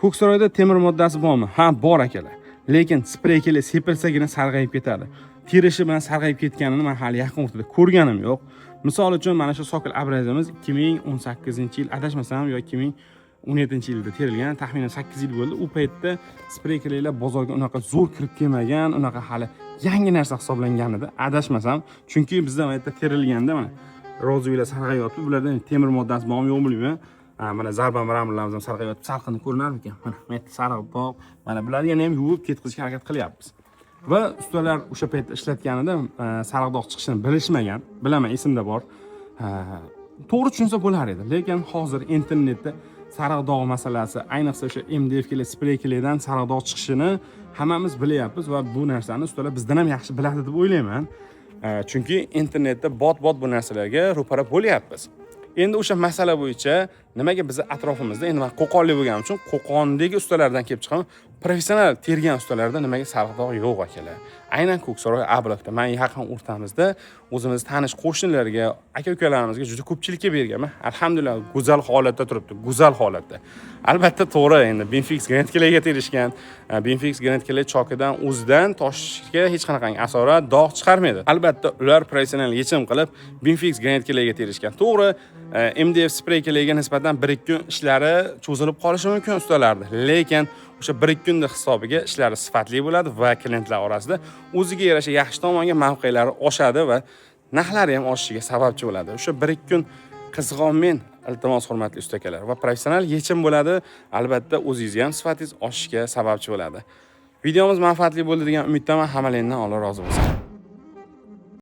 Ko'ksaroyda temir moddasi bormi? Ha, bor akalar. Lekin sprey kelib sepilsagina sarg'ayib ketadi. Tirishi bilan sarg'ayib ketganini men hali yaqin o'rtada ko'rganim yo'q. Misol uchun mana shu Sokol abrazimiz 2018-yil adashmasam yo 2017-yilda terilgan, taxminan 8 yil bo'ldi. U paytda sprey kelinglar bozorga unaqa zo'r kirib kelmagan, unaqa hali yangi narsa hisoblangan edi, adashmasam. Chunki bizda bu yerda terilganda mana rozvilar sarg'ayapti. Bularda temir moddasi bormi yo'qmi bilmayman. Mana zarba ramlarimiz ham sarg'ayapti. Salqinni ko'rinar ekan. Mana bu yerda sarg'ib bor. Mana bularni yana ham yuvib ketkizishga harakat qilyapmiz. Va ustalar o'sha paytda ishlatganida sariq chiqishini bilishmagan. Bilaman, esimda bor. To'g'ri tushunsa bo'lar edi. Lekin hozir internetda sariq dog' masalasi, ayniqsa o'sha MDF kelar, sprey kelardan sariq dog' chiqishini hammamiz bilyapmiz va bu narsani ustalar bizdan ham yaxshi biladi deb o'ylayman. Chunki internetda bot bu narsalarga ro'para bo'lyapmiz. Endi o'sha masala bo'yicha nimaga biz atrofimizda endi men Qo'qonlik bo'lganim uchun Qo'qondagi ustalardan kelib chiqaman. Professional tergan ustalarda nimaga sariq dog' yo'q akalar. Aynan Ko'ksaroy A blokda, men yaqin o'rtamizda o'zimiz tanish qo'shnilarga, aka-ukalarimizga juda ko'pchilikka berganman. Alhamdulillah, go'zal holatda turibdi, go'zal holatda. Albatta to'g'ri, endi Binfix grantlarga terishgan. Binfix grantlar chokidan o'zidan toshga hech qanaqangi asorat, dog' chiqarmaydi. Albatta ular professional yechim qilib Binfix grantlarga terishgan. To'g'ri, MDF sprey kelayga nisbatan 1-2 kun ishlari cho'zilib qolishi mumkin ustalarda. Lekin o'sha 1-2 kunda hisobiga ishlari sifatli bo'ladi va klientlar orasida o'ziga yarasha yaxshi tomonga mavqelari oshadi va narxlari ham oshishiga sababchi bo'ladi. O'sha 1-2 kun qizg'onmen, iltimos hurmatli usta akalar, va professional yechim bo'ladi. Albatta o'zingizga ham sifatingiz oshishiga sababchi bo'ladi. Videomiz manfaatli bo'ldi degan umiddaman. Hammalaringizdan Alloh rozi bo'lsin.